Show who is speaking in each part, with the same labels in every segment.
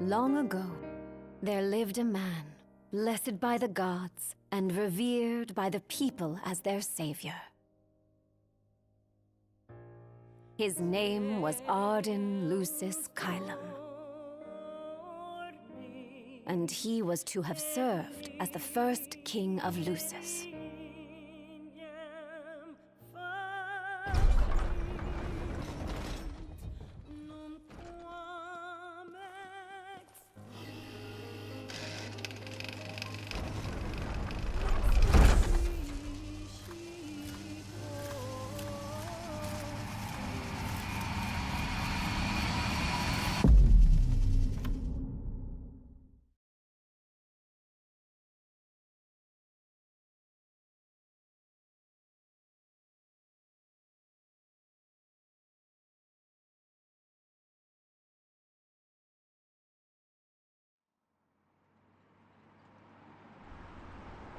Speaker 1: Long ago, there lived a man, blessed by the gods and revered by the people as their savior. His name was Ardyn Lucis Caelum, and he was to have served as the first king of Lucis.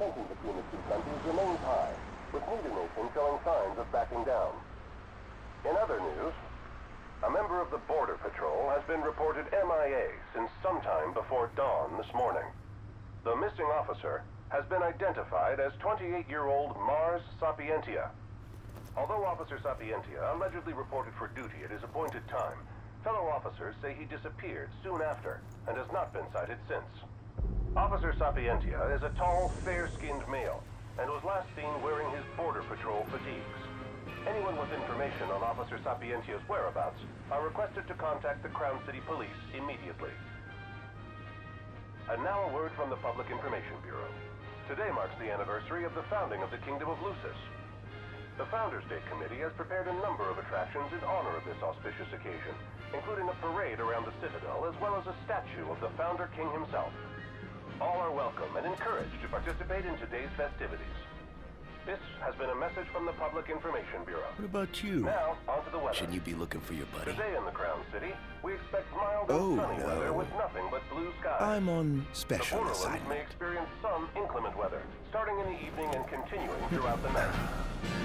Speaker 2: Tension between the two countries remains high, with neither nation showing signs of backing down. In other news, a member of the Border Patrol has been reported MIA since sometime before dawn this morning. The missing officer has been identified as 28-year-old Mars Sapientia. Although Officer Sapientia allegedly reported for duty at his appointed time, fellow officers say he disappeared soon after and has not been sighted since. Officer Sapientia is a tall, fair-skinned male and was last seen wearing his Border Patrol fatigues. Anyone with information on Officer Sapientia's whereabouts are requested to contact the Crown City Police immediately. And now a word from the Public Information Bureau. Today marks the anniversary of the founding of the Kingdom of Lucis. The Founders Day Committee has prepared a number of attractions in honor of this auspicious occasion, including a parade around the Citadel as well as a statue of the Founder King himself. All are welcome and encouraged to participate in today's festivities. This has been a message from the Public Information Bureau.
Speaker 3: What about you?
Speaker 2: Now, on to the weather.
Speaker 3: Shouldn't you be looking for your buddy?
Speaker 2: Today in the Crown City, we expect mild and sunny weather with nothing but blue skies.
Speaker 3: I'm on special
Speaker 2: the Borderlands
Speaker 3: assignment.
Speaker 2: may experience some inclement weather, starting in the evening and continuing throughout the night.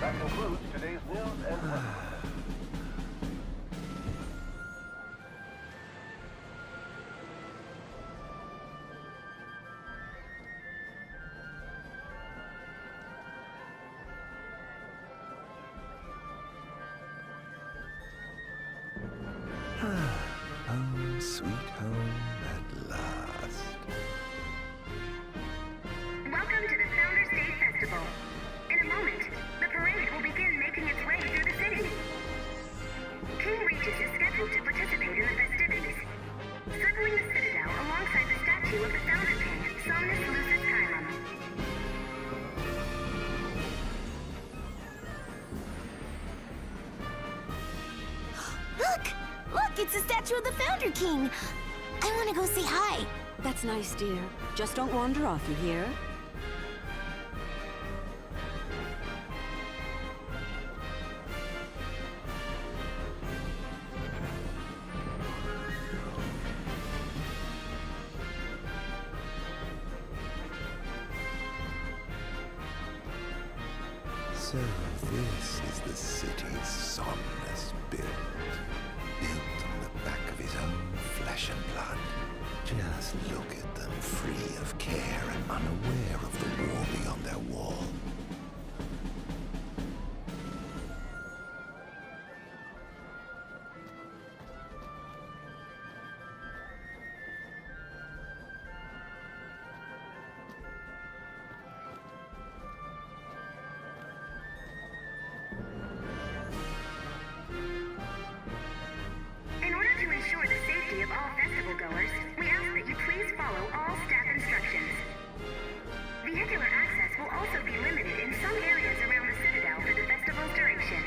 Speaker 2: That concludes today's news and weather.
Speaker 4: It's the statue of the Founder King! I want to go say hi.
Speaker 1: That's nice, dear. Just don't wander off, you hear?
Speaker 3: So this is the city Somnus built. Built on the back of his own flesh and blood. Just look at them, free of care and unaware of the war beyond their wall.
Speaker 5: In order to ensure the safety of all festival goers, we ask that you please follow all staff instructions. Vehicular access will also be limited in some areas around the Citadel for the festival's duration.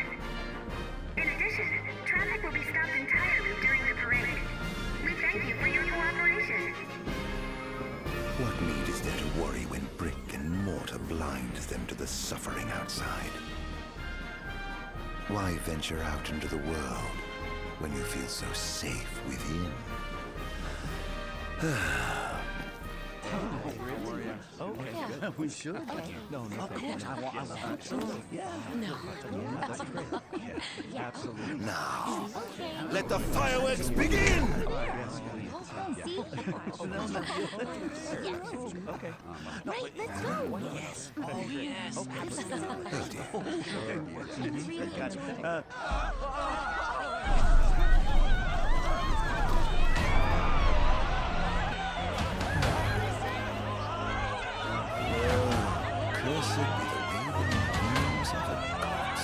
Speaker 5: In addition, traffic will be stopped entirely during the parade. We thank you for your cooperation.
Speaker 3: What need is there to worry when brick and mortar blinds them to the suffering outside? Why venture out into the world when you feel so safe within?
Speaker 6: We should. Okay. No, of course. I want absolutely. Yeah. No. That's great. Yeah. Absolutely.
Speaker 3: Now, let the fireworks begin!
Speaker 6: Okay.
Speaker 4: Right, let's go.
Speaker 6: Yes. Oh, yes.
Speaker 3: Oh dear. Cursed be the waving plumes of the gods.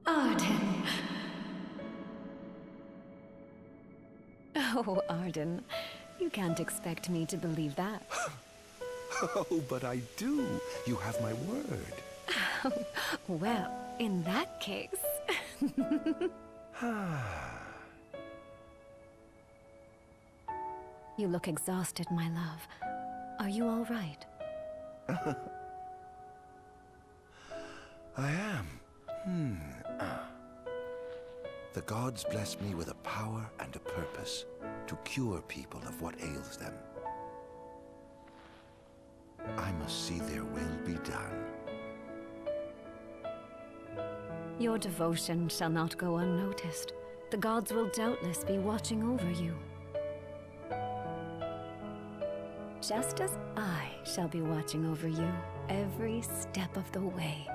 Speaker 1: Ardyn. Oh, Ardyn. You can't expect me to believe that.
Speaker 3: Oh, but I do. You have my word.
Speaker 1: Well, in that case... You look exhausted, my love. Are you all right?
Speaker 3: I am. The gods blessed me with a power and a purpose to cure people of what ails them. I must see their will be done.
Speaker 1: Your devotion shall not go unnoticed. The gods will doubtless be watching over you. Just as I shall be watching over you every step of the way.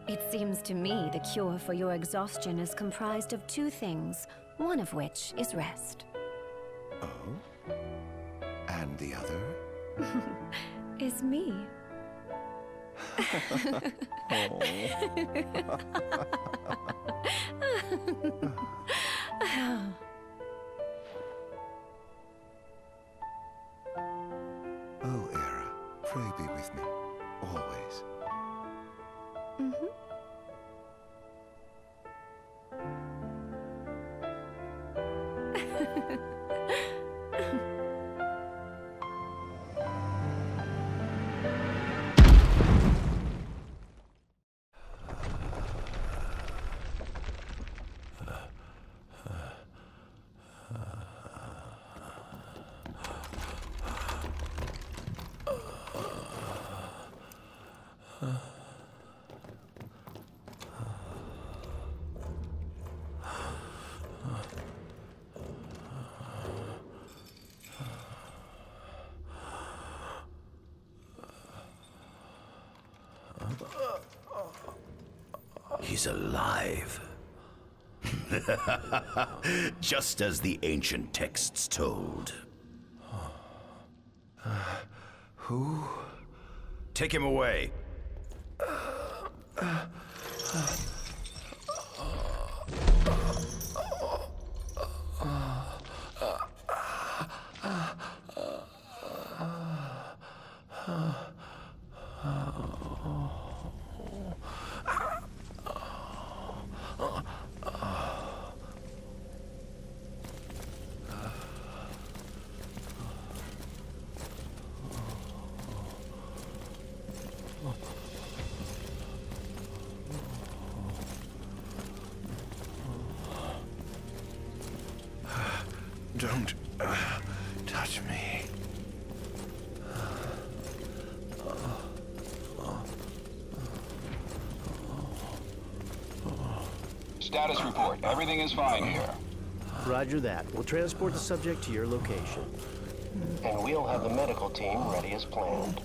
Speaker 1: It seems to me the cure for your exhaustion is comprised of two things, one of which is rest.
Speaker 3: Oh? And the other?
Speaker 1: Is me.
Speaker 3: Oh, Era, pray be with me, always.
Speaker 7: He's alive. Just as the ancient texts told.
Speaker 3: Who?
Speaker 7: Take him away.
Speaker 3: Don't touch me.
Speaker 8: Status report. Everything is fine here.
Speaker 9: Roger that. We'll transport the subject to your location.
Speaker 10: And we'll have the medical team ready as planned.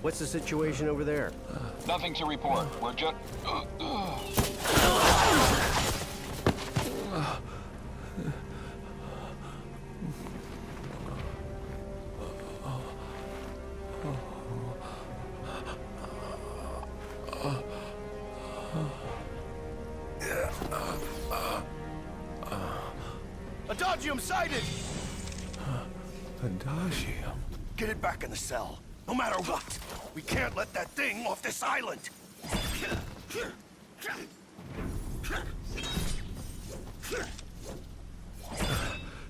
Speaker 9: What's the situation over there?
Speaker 8: Nothing to report. We're just...
Speaker 7: Adagium sighted!
Speaker 3: Adagium?
Speaker 7: Get it back in the cell. No matter what. We can't let that thing off this island.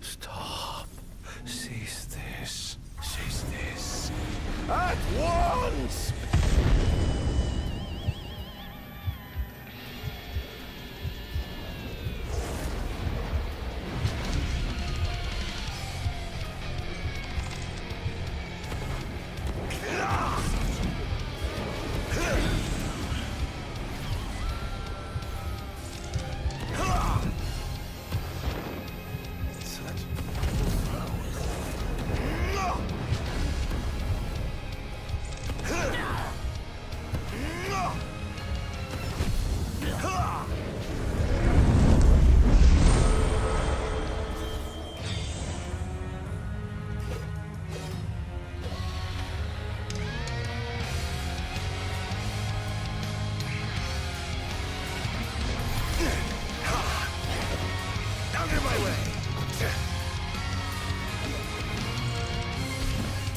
Speaker 3: Stop. Cease this. Cease this.
Speaker 7: At once! Out of my way!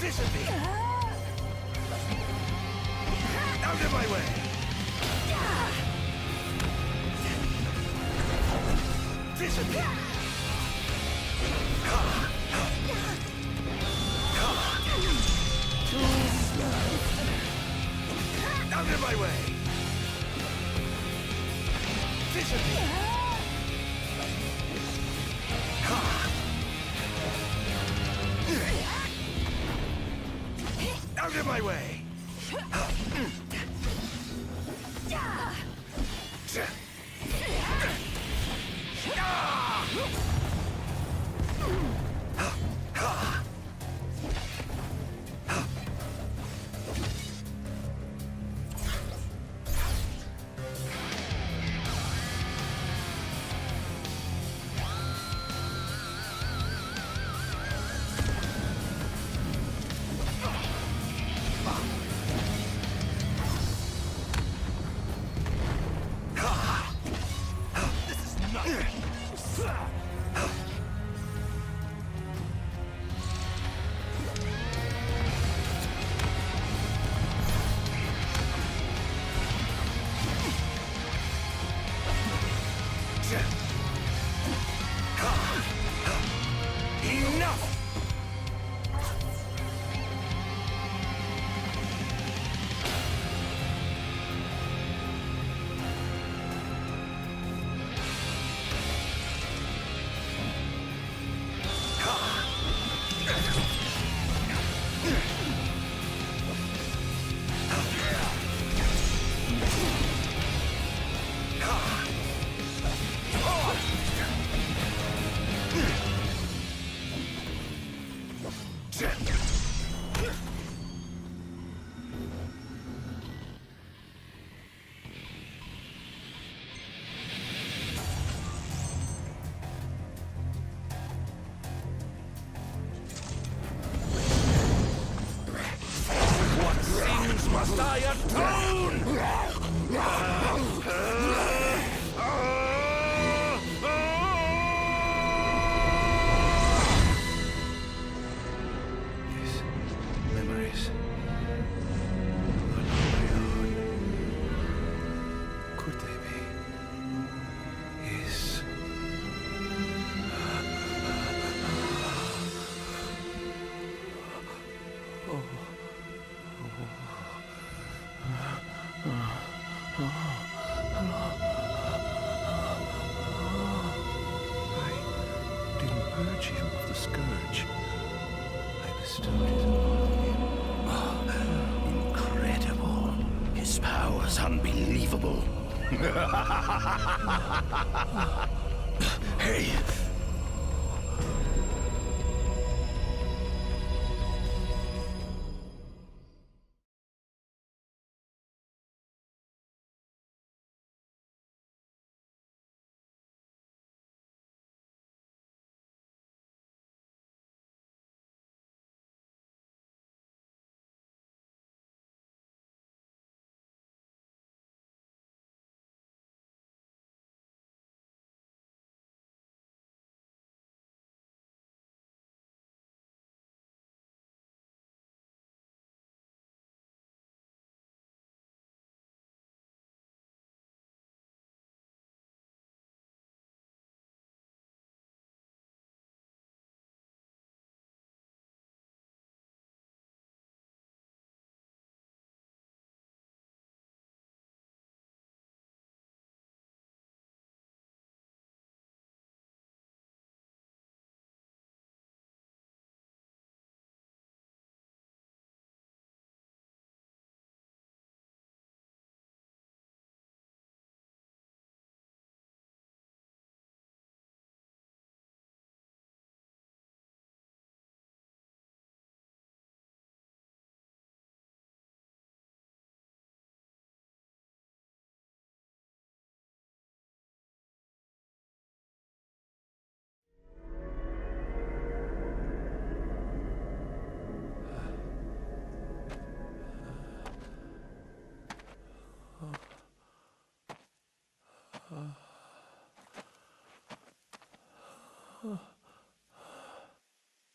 Speaker 7: Disappear! Out of my way! Disappear! Out of my way! Disappear! Out of my way! I atone!
Speaker 3: His memories are not my own. Could they be his? I didn't purge him of the scourge. I bestowed it upon him.
Speaker 7: Incredible. His power's unbelievable. Hey!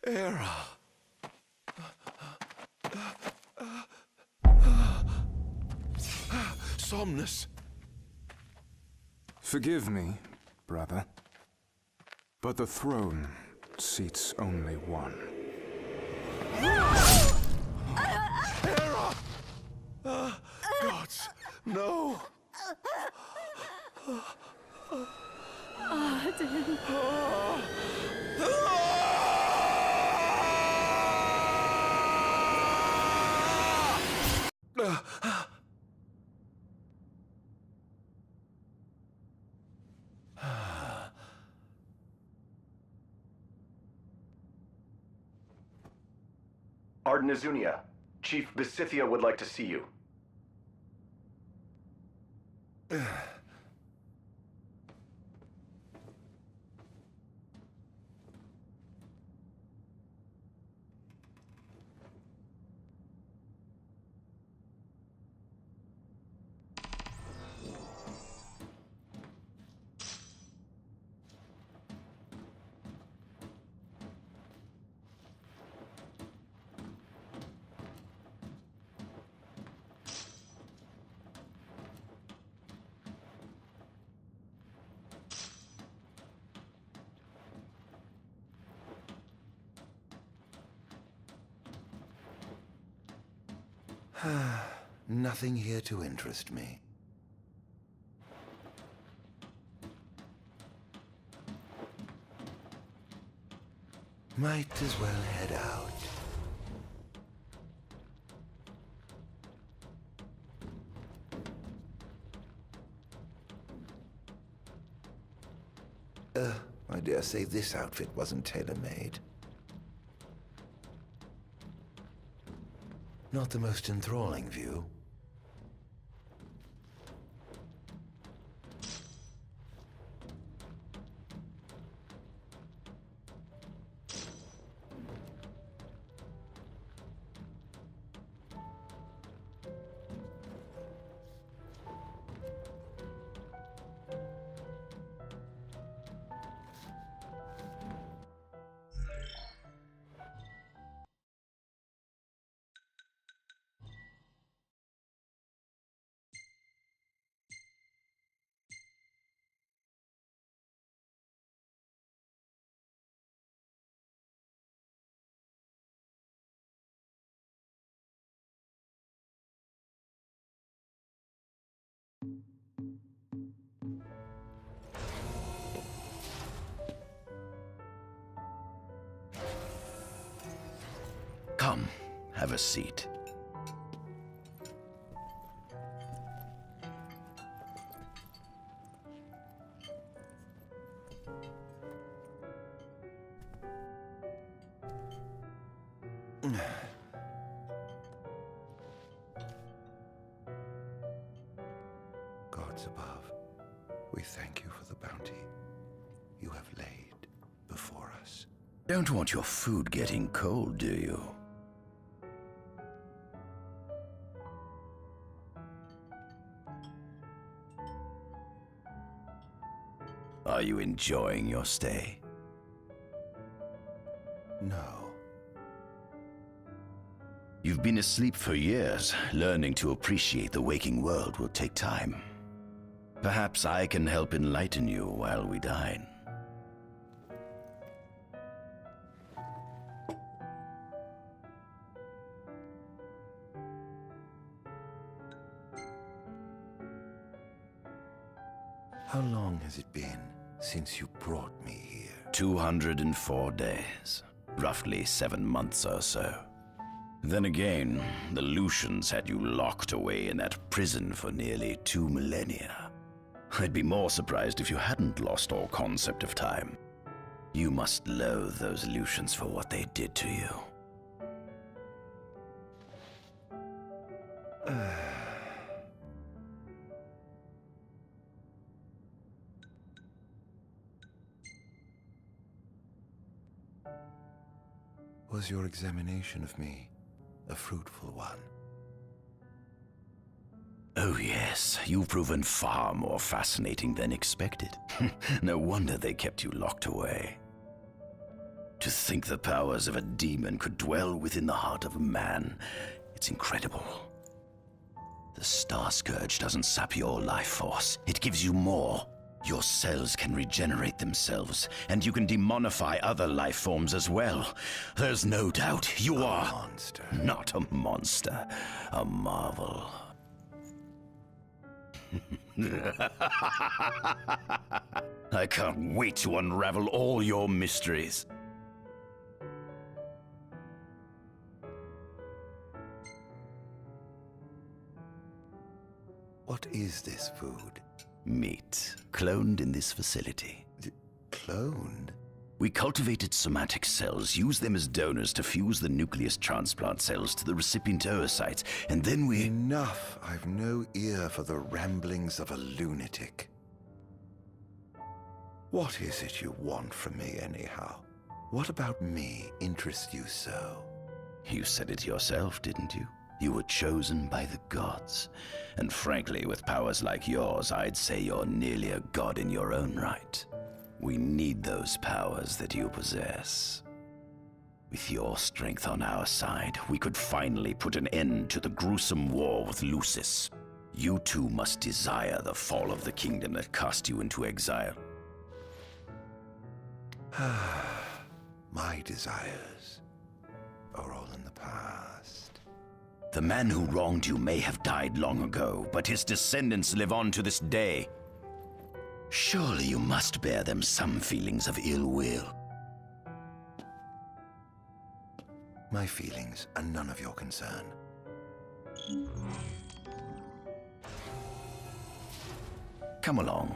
Speaker 3: Era.
Speaker 7: Somnus.
Speaker 11: Forgive me, brother, but the throne seats only one.
Speaker 7: Hera! Gods, no!
Speaker 1: Ardyn.
Speaker 12: Ardyn Azunia, Chief Besithia would like to see you.
Speaker 3: Nothing here to interest me. Might as well head out. I dare say this outfit wasn't tailor-made. Not the most enthralling view.
Speaker 6: Come, have a seat.
Speaker 3: Gods above, we thank you for the bounty you have laid before us.
Speaker 6: Don't want your food getting cold, do you? Are you enjoying your stay?
Speaker 3: No.
Speaker 6: You've been asleep for years. Learning to appreciate the waking world will take time. Perhaps I can help enlighten you while we dine.
Speaker 3: How long has it been since you brought me here?
Speaker 6: 204 days. Roughly 7 months or so. Then again, the Lucians had you locked away in that prison for nearly 2 millennia. I'd be more surprised if you hadn't lost all concept of time. You must loathe those Lucians for what they did to you.
Speaker 3: Was your examination of me a fruitful one?
Speaker 6: Oh yes, you've proven far more fascinating than expected. No wonder they kept you locked away. To think the powers of a demon could dwell within the heart of a man, it's incredible. The Star Scourge doesn't sap your life force, it gives you more. Your cells can regenerate themselves, and you can demonify other life forms as well. There's no doubt you are
Speaker 3: a monster.
Speaker 6: Not a monster, a marvel. I can't wait to unravel all your mysteries.
Speaker 3: What is this food?
Speaker 6: Meat, cloned in this facility.
Speaker 3: Cloned?
Speaker 6: We cultivated somatic cells, used them as donors to fuse the nucleus transplant cells to the recipient oocytes, and then we...
Speaker 3: Enough! I've no ear for the ramblings of a lunatic. What is it you want from me, anyhow? What about me interests you so?
Speaker 6: You said it yourself, didn't you? You were chosen by the gods. And frankly, with powers like yours, I'd say you're nearly a god in your own right. We need those powers that you possess. With your strength on our side, we could finally put an end to the gruesome war with Lucis. You too must desire the fall of the kingdom that cast you into exile.
Speaker 3: My desires are all in the past.
Speaker 6: The man who wronged you may have died long ago, but his descendants live on to this day. Surely you must bear them some feelings of ill will.
Speaker 3: My feelings are none of your concern.
Speaker 6: Come along.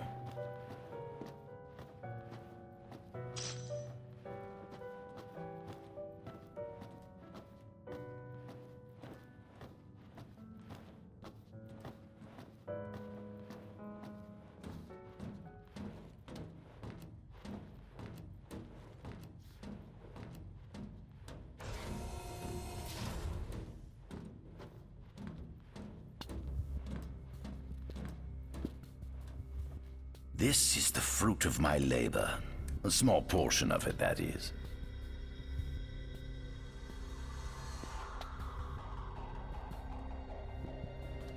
Speaker 6: This is the fruit of my labor. A small portion of it, that is.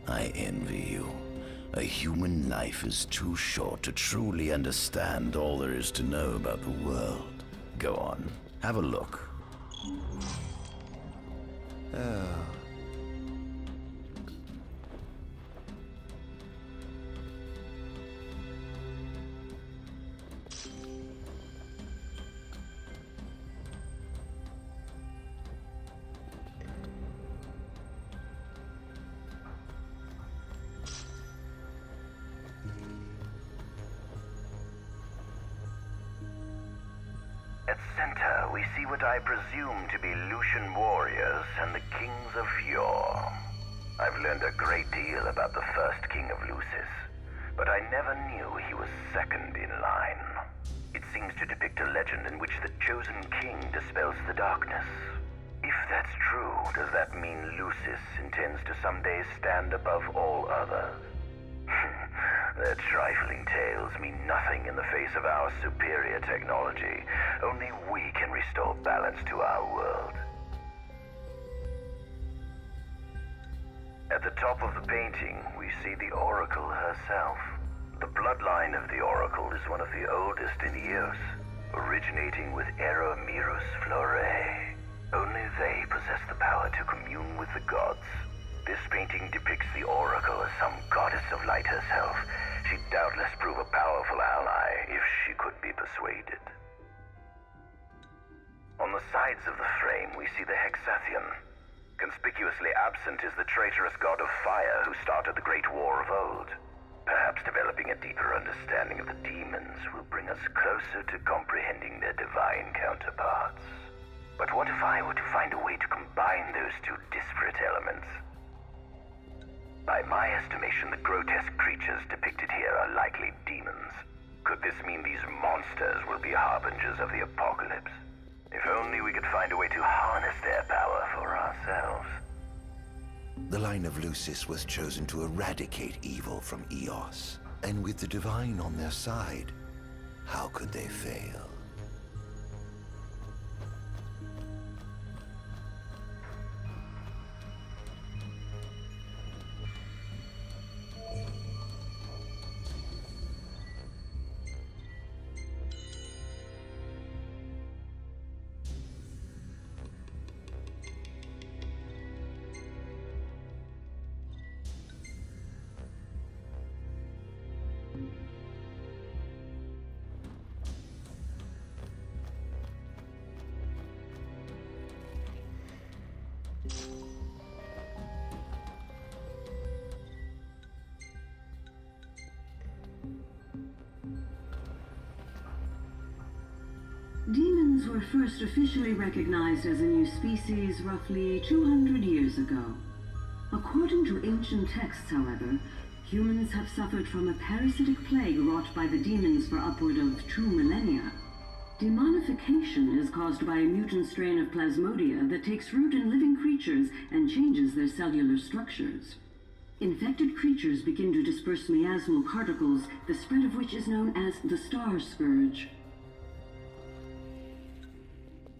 Speaker 6: I envy you. A human life is too short to truly understand all there is to know about the world. Go on, have a look.
Speaker 3: Oh.
Speaker 13: that center, we see what I presume to be Lucian warriors and the kings of yore. I've learned a great deal about the first king of Lucis, but I never knew he was second in line. It seems to depict a legend in which the chosen king dispels the darkness. If that's true, does that mean Lucis intends to someday stand above all others? Their trifling tales mean nothing in the face of our superior technology. Only we can restore balance to our world. At the top of the painting, we see the Oracle herself. The bloodline of the Oracle is one of the oldest in Eos, originating with Eromirus Flore. Only they possess the power to commune with the gods. This painting depicts the Oracle as some goddess of light herself. She'd doubtless prove a powerful ally if she could be persuaded. On the sides of the frame, we see the Hexathian. Conspicuously absent is the traitorous god of fire who started the Great War of old. Perhaps developing a deeper understanding of the demons will bring us closer to comprehending their divine counterparts. But what if I were to find a way to combine those two disparate elements? By my estimation, the grotesque creatures depicted here are likely demons. Could this mean these monsters will be harbingers of the apocalypse? If only we could find a way to harness their power for ourselves.
Speaker 3: The line of Lucis was chosen to eradicate evil from Eos, and with the divine on their side, how could they fail?
Speaker 14: Demons were first officially recognized as a new species roughly 200 years ago. According to ancient texts, however, humans have suffered from a parasitic plague wrought by the demons for upward of 2 millennia. Demonification is caused by a mutant strain of plasmodia that takes root in living creatures and changes their cellular structures. Infected creatures begin to disperse miasmal particles, the spread of which is known as the Star Scourge.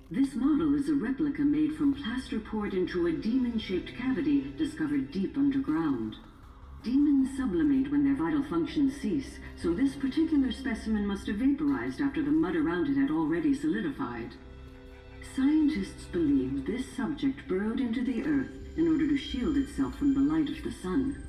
Speaker 14: This model is a replica made from plaster poured into a demon-shaped cavity discovered deep underground. Demons sublimate when their vital functions cease, so this particular specimen must have vaporized after the mud around it had already solidified. Scientists believe this subject burrowed into the earth in order to shield itself from the light of the sun.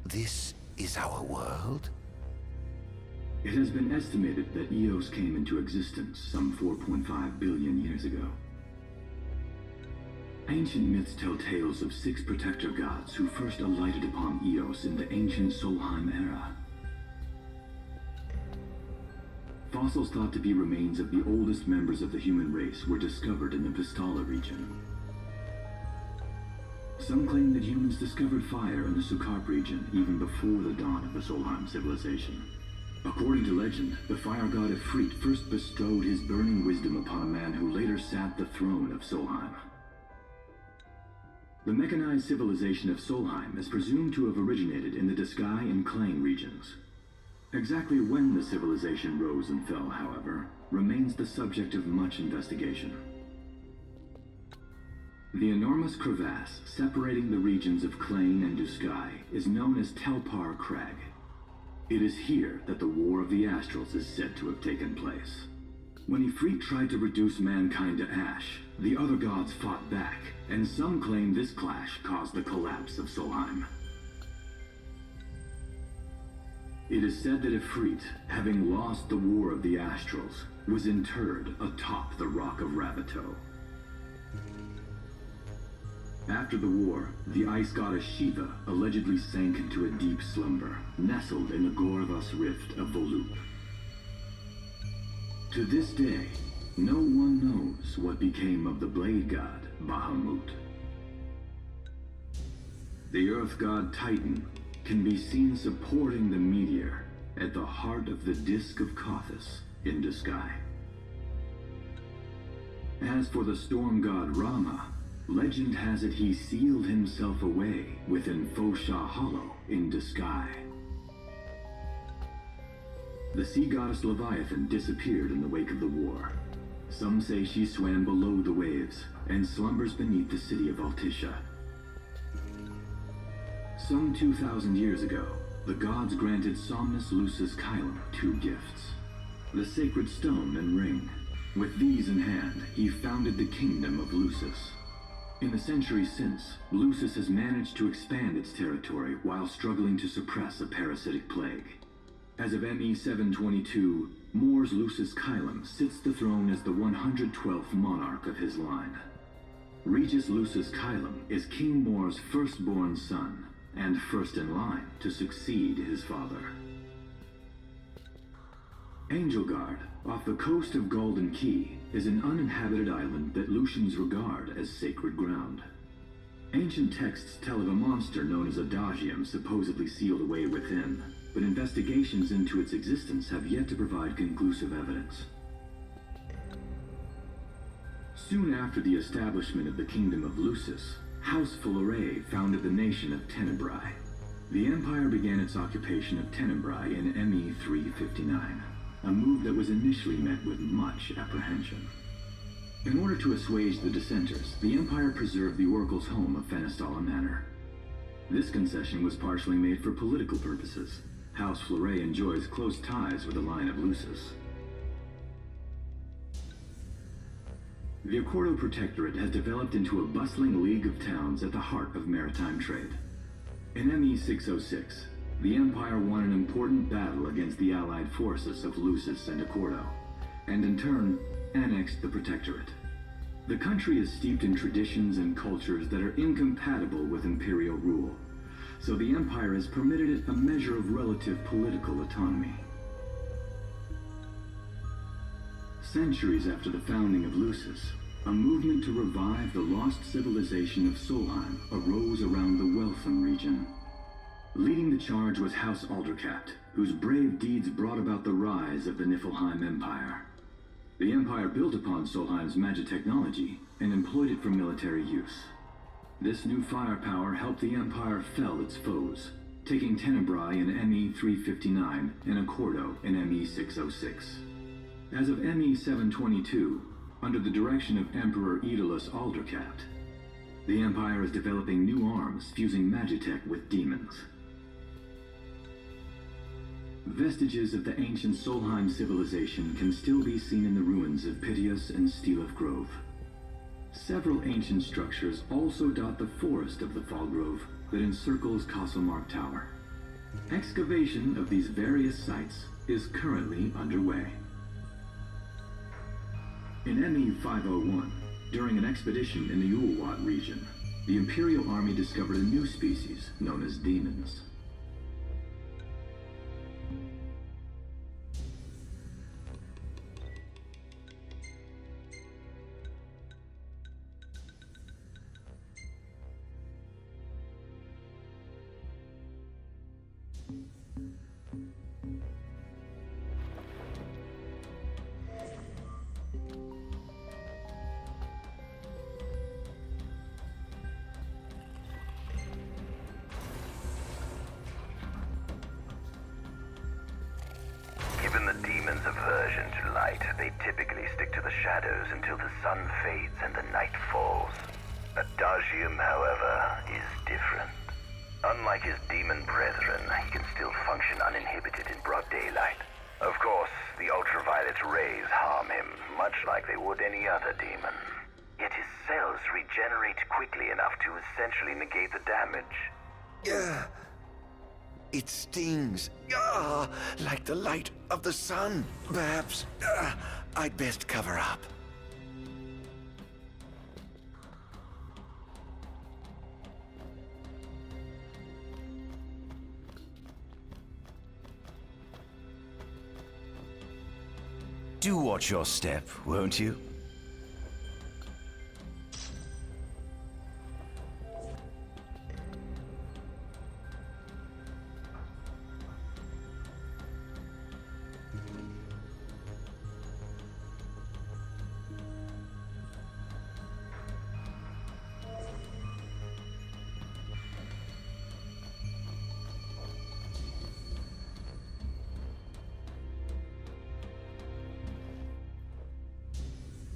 Speaker 3: This is our world?
Speaker 15: It has been estimated that Eos came into existence some 4.5 billion years ago. Ancient myths tell tales of 6 protector gods who first alighted upon Eos in the ancient Solheim era. Fossils thought to be remains of the oldest members of the human race were discovered in the Vistala region. Some claim that humans discovered fire in the Sukarp region even before the dawn of the Solheim civilization. According to legend, the fire god Ifrit first bestowed his burning wisdom upon a man who later sat the throne of Solheim. The mechanized civilization of Solheim is presumed to have originated in the Disgai and Klang regions. Exactly when the civilization rose and fell, however, remains the subject of much investigation. The enormous crevasse separating the regions of Klang and Duskai is known as Telpar Crag. It is here that the War of the Astrals is said to have taken place. When Ifrit tried to reduce mankind to ash, the other gods fought back, and some claim this clash caused the collapse of Solheim. It is said that Ifrit, having lost the War of the Astrals, was interred atop the Rock of Ravito. After the war, the ice goddess Shiva allegedly sank into a deep slumber, nestled in the Gorvas Rift of Voluk. To this day, no one knows what became of the blade god, Bahamut. The earth god Titan can be seen supporting the meteor at the heart of the disk of Kothis in the sky. As for the storm god Rama, legend has it he sealed himself away within Fosha Hollow in the sky. The sea goddess Leviathan disappeared in the wake of the war. Some say she swam below the waves and slumbers beneath the city of Altisha. Some 2,000 years ago, the gods granted Somnus Lucis Kylum 2 gifts: the sacred stone and ring. With these in hand, he founded the kingdom of Lucis. In the centuries since, Lucis has managed to expand its territory while struggling to suppress a parasitic plague. As of ME 722, Mor's Lucis Kylum sits the throne as the 112th monarch of his line. Regis Lucis Kylum is King Mor's firstborn son, and first in line to succeed his father. Angelgard, off the coast of Golden Key, is an uninhabited island that Lucians regard as sacred ground. Ancient texts tell of a monster known as Adagium supposedly sealed away within, but investigations into its existence have yet to provide conclusive evidence. Soon after the establishment of the Kingdom of Lucis, House Fulare founded the nation of Tenebrae. The Empire began its occupation of Tenebrae in ME 359, a move that was initially met with much apprehension. In order to assuage the dissenters, the Empire preserved the Oracle's home of Fenestala Manor. This concession was partially made for political purposes. House Fulare enjoys close ties with the line of Lucis. The Accordo Protectorate has developed into a bustling league of towns at the heart of maritime trade. In ME 606, the Empire won an important battle against the allied forces of Lucis and Accordo, and in turn, annexed the Protectorate. The country is steeped in traditions and cultures that are incompatible with imperial rule, so the Empire has permitted it a measure of relative political autonomy. Centuries after the founding of Lucis, a movement to revive the lost civilization of Solheim arose around the Weltham region. Leading the charge was House Aldercapt, whose brave deeds brought about the rise of the Niflheim Empire. The Empire built upon Solheim's magic technology and employed it for military use. This new firepower helped the Empire fell its foes, taking Tenebrae in ME 359 and Accordo in ME 606. As of ME 722, under the direction of Emperor Aedalus Aldercapt, the Empire is developing new arms fusing magitech with demons. Vestiges of the ancient Solheim civilization can still be seen in the ruins of Piteous and Steeleth Grove. Several ancient structures also dot the forest of the Fall Grove that encircles Castlemark Tower. Excavation of these various sites is currently underway. In ME 501, during an expedition in the Ulwat region, the Imperial Army discovered a new species known as demons.
Speaker 13: Given the demon's aversion to light, they typically stick to the shadows until the sun fades and the night falls. Adagium, however, is different. Unlike unlike his demon brethren, he can still function uninhibited in broad daylight. Of course, the ultraviolet rays harm him, much like they would any other demon. Yet his cells regenerate quickly enough to essentially negate the damage.
Speaker 3: Yeah. It stings. Like the light of the sun. Perhaps I'd best cover up.
Speaker 6: Do watch your step, won't you?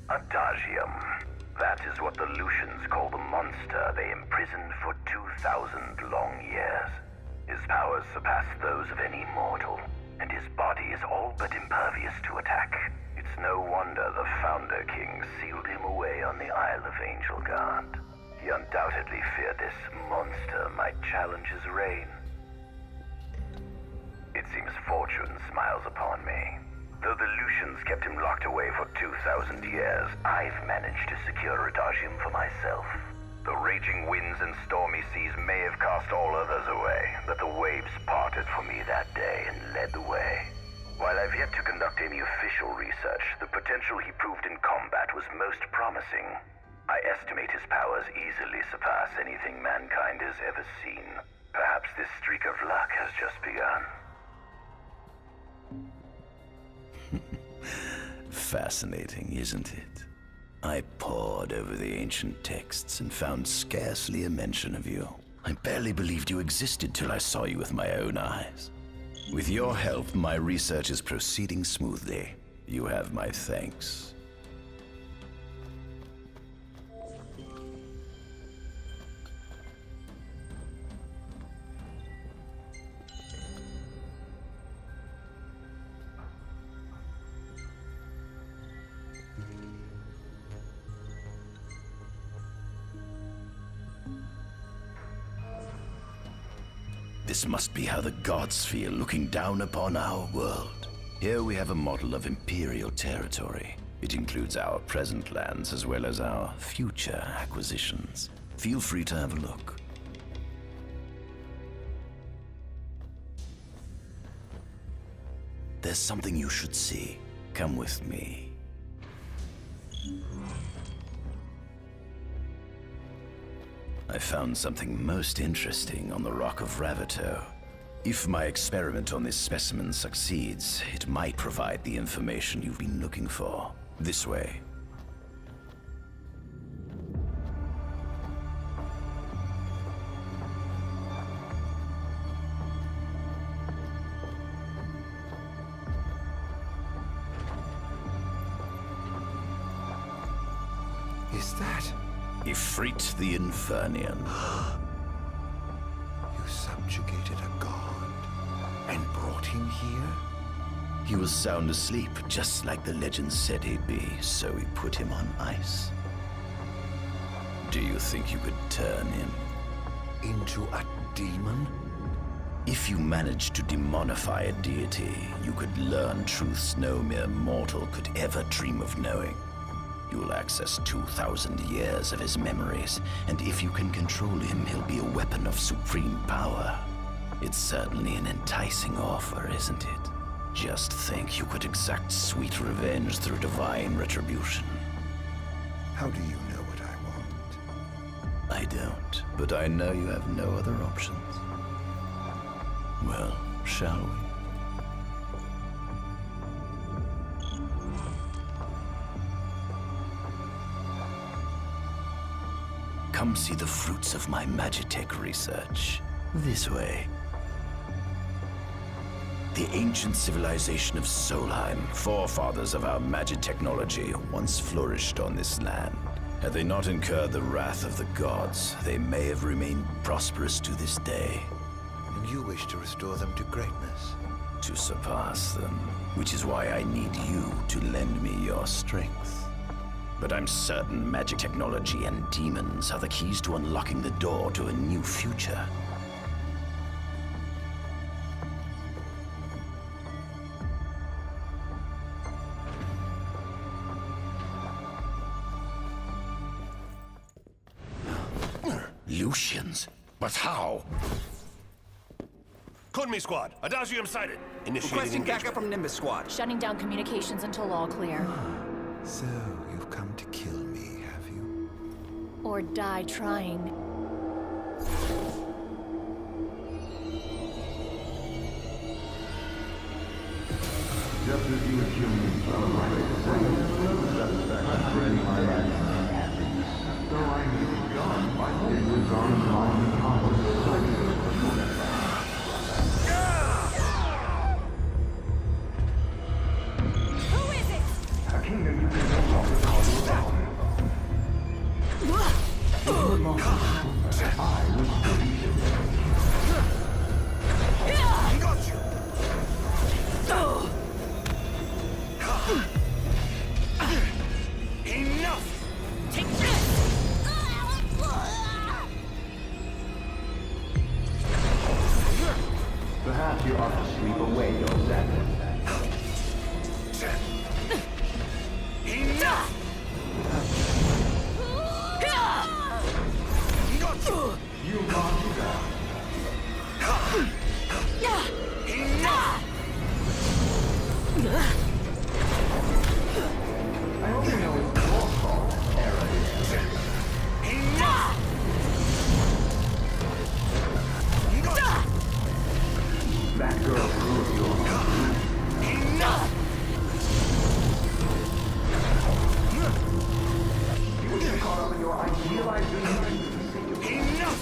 Speaker 13: Adagium. That is what the Lucians call the monster they imprisoned for 2,000 long years. His powers surpass those of any mortal, and his body is all but impervious to attack. It's no wonder the Founder King sealed him away on the Isle of Angel Guard. He undoubtedly feared this monster might challenge his reign. It seems fortune smiles upon me. Though the Lucians kept him locked away for 2,000 years, I've managed to secure Adagium for myself. The raging winds and stormy seas may have cast all others away, but the waves parted for me that day and led the way. While I've yet to conduct any official research, the potential he proved in combat was most promising. I estimate his powers easily surpass anything mankind has ever seen. Perhaps this streak of luck has just begun.
Speaker 6: Fascinating, isn't it? I pored over the ancient texts and found scarcely a mention of you. I barely believed you existed till I saw you with my own eyes. With your help, my research is proceeding smoothly. You have my thanks. This must be how the gods feel looking down upon our world. Here we have a model of imperial territory. It includes our present lands as well as our future acquisitions. Feel free to have a look. There's something you should see. Come with me. I found something most interesting on the Rock of Ravito. If my experiment on this specimen succeeds, it might provide the information you've been looking for. This way.
Speaker 3: Is that?
Speaker 6: Ifrit the Infernian.
Speaker 3: You subjugated a god and brought him here?
Speaker 6: He was sound asleep, just like the legend said he'd be, so we put him on ice. Do you think you could turn him
Speaker 3: into a demon?
Speaker 6: If you managed to demonify a deity, you could learn truths no mere mortal could ever dream of knowing. You'll access 2,000 years of his memories, and if you can control him, he'll be a weapon of supreme power. It's certainly an enticing offer, isn't it? Just think you could exact sweet revenge through divine retribution.
Speaker 3: How do you know what I want?
Speaker 6: I don't, but I know you have no other options. Well, shall we? Come see the fruits of my Magitech research. This way. The ancient civilization of Solheim, forefathers of our magic technology, once flourished on this land. Had they not incurred the wrath of the gods, they may have remained prosperous to this day.
Speaker 3: and you wish to restore them to greatness.
Speaker 6: To surpass them, which is why I need you to lend me your strength. But I'm certain magic technology and demons are the keys to unlocking the door to a new future. Lucians? But how?
Speaker 7: Kunmi Squad, Adagium sighted. Initiating
Speaker 16: Requesting
Speaker 7: engagement.
Speaker 16: backup from Nimbus Squad.
Speaker 17: Shutting down communications until all clear.
Speaker 3: So, you've come to kill me, have you?
Speaker 17: Or die trying.
Speaker 15: Just as you humans are right to say, I'm ready my life. Though I may be gone, it was on my
Speaker 17: Who is it?
Speaker 15: A kingdom you can no longer call your own. I was deleted.
Speaker 7: Got you! Enough!
Speaker 17: Take this!
Speaker 15: Perhaps you ought to sweep away your sadness.
Speaker 7: Enough! Got you!
Speaker 15: You mark it down.
Speaker 7: Enough!
Speaker 15: I hope you know it's your fault, Ardyn.
Speaker 7: Enough!
Speaker 15: That girl proved your
Speaker 7: Enough!
Speaker 15: You get caught up in your idealized dreams.
Speaker 7: Enough!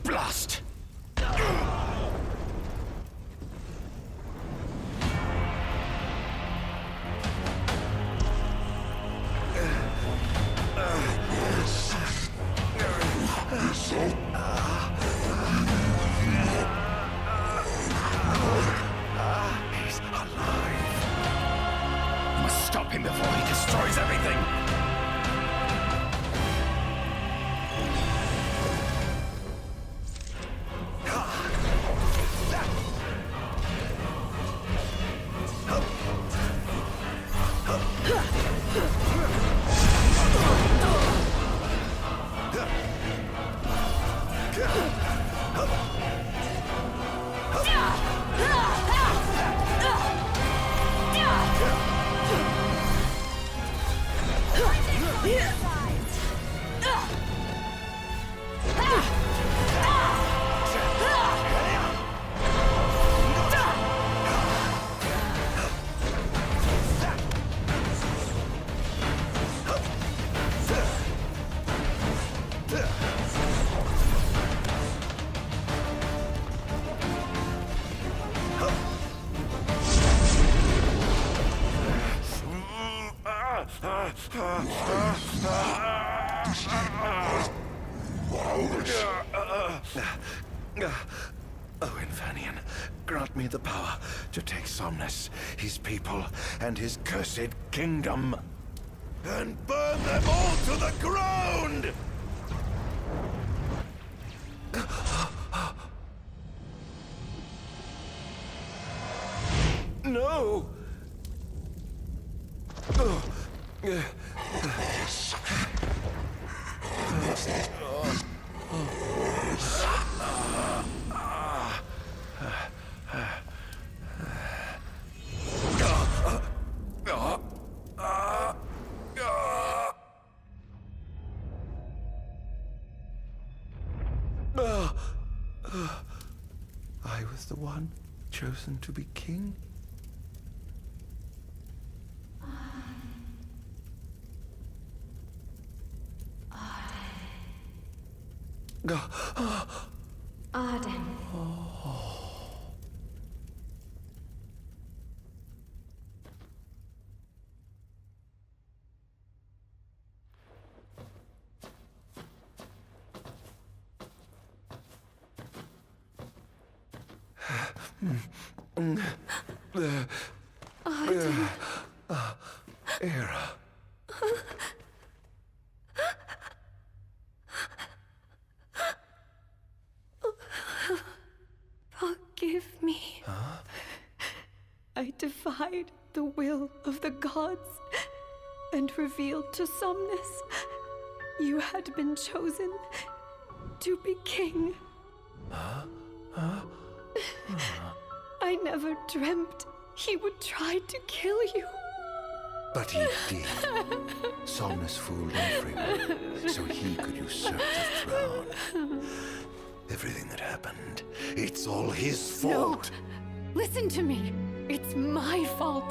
Speaker 7: Blast! He's alive. You must stop him before he destroys everything. Oh, Infernian, grant me the power to take Somnus, his people, and his cursed kingdom, and burn them all to the ground! No! I was the one chosen to be king?
Speaker 1: Ardyn.
Speaker 7: Era.
Speaker 1: Forgive me.
Speaker 7: Huh?
Speaker 1: I defied the will of the gods and revealed to Somnus you had been chosen to be king.
Speaker 7: Huh?
Speaker 1: I never dreamt he would try to kill you.
Speaker 7: But he did. Somnus fooled everyone so he could usurp the throne. Everything that happened, it's all his fault.
Speaker 1: No. Listen to me. It's my fault.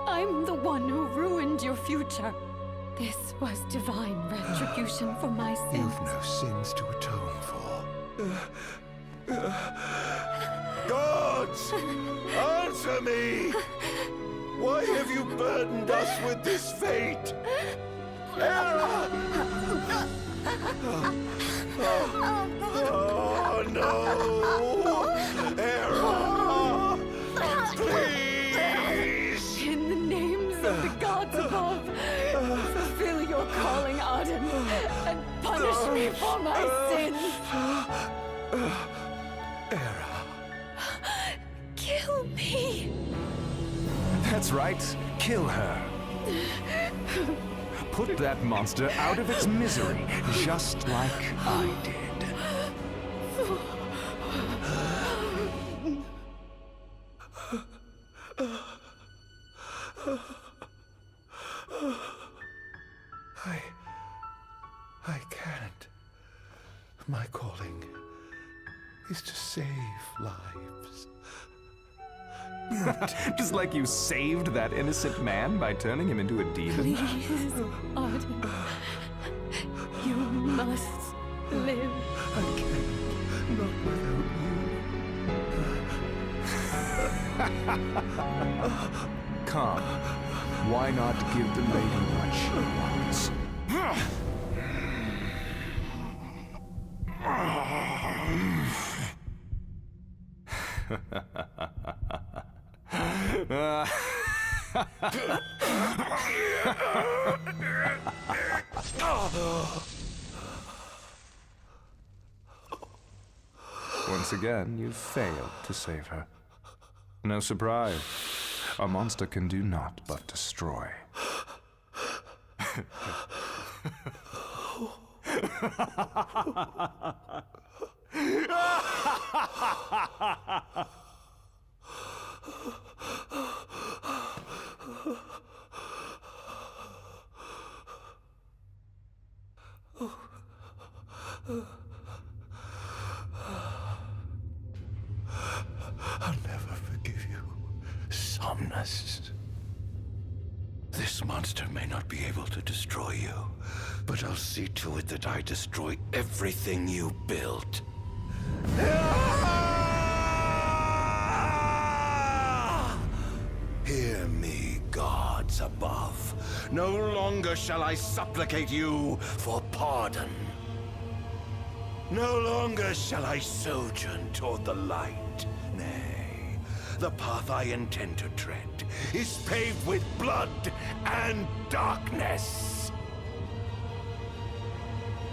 Speaker 1: I'm the one who ruined your future. This was divine retribution for my sins.
Speaker 7: You've no sins to atone for. Gods! Answer me! Why have you burdened us with this fate? Hera! Oh no! Hera! Please!
Speaker 1: In the names of the gods above, fulfill your calling, Ardyn, and punish me for my sins.
Speaker 7: Hera.
Speaker 1: Kill me.
Speaker 11: That's right. Kill her. Put that monster out of its misery, just like I did.
Speaker 7: I can't. My calling is to save lives.
Speaker 11: Just like you saved that innocent man by turning him into a demon.
Speaker 1: Please, Ardyn. You must live.
Speaker 7: I can't. Not without you.
Speaker 11: Come. Why not give the lady what she wants? Once again, you've failed to save her. No surprise. A monster can do naught but destroy.
Speaker 7: I'll never forgive you, Somnus. This monster may not be able to destroy you, but I'll see to it that I destroy everything you built. Hear me, gods above. No longer shall I supplicate you for pardon. No longer shall I sojourn toward the light. Nay, the path I intend to tread is paved with blood and darkness.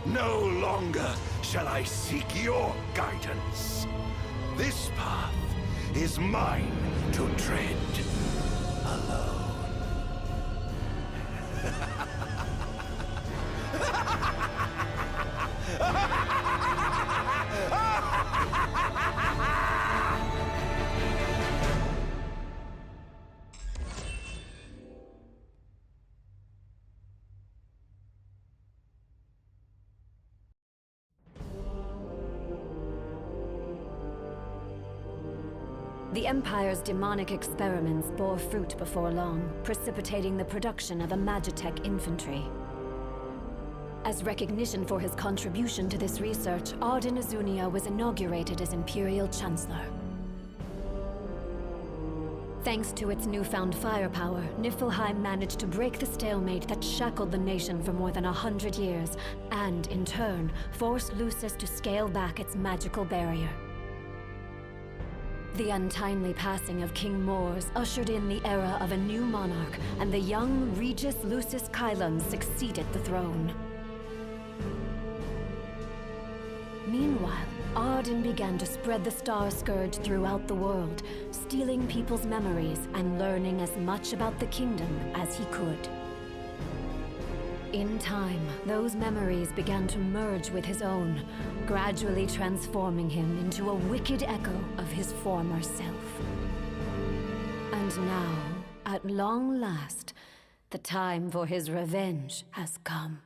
Speaker 7: No longer shall I seek your guidance. This path is mine to tread alone.
Speaker 16: The Empire's demonic experiments bore fruit before long, precipitating the production of a Magitech infantry. As recognition for his contribution to this research, Ardyn Azunia was inaugurated as Imperial Chancellor. Thanks to its newfound firepower, Niflheim managed to break the stalemate that shackled the nation for more than 100 years, and, in turn, forced Lucis to scale back its magical barrier. The untimely passing of King Mors ushered in the era of a new monarch, and the young Regis Lucis Kylum succeeded the throne. Meanwhile, Ardyn began to spread the Star Scourge throughout the world, stealing people's memories and learning as much about the kingdom as he could. In time, those memories began to merge with his own, gradually transforming him into a wicked echo of his former self. And now, at long last, the time for his revenge has come.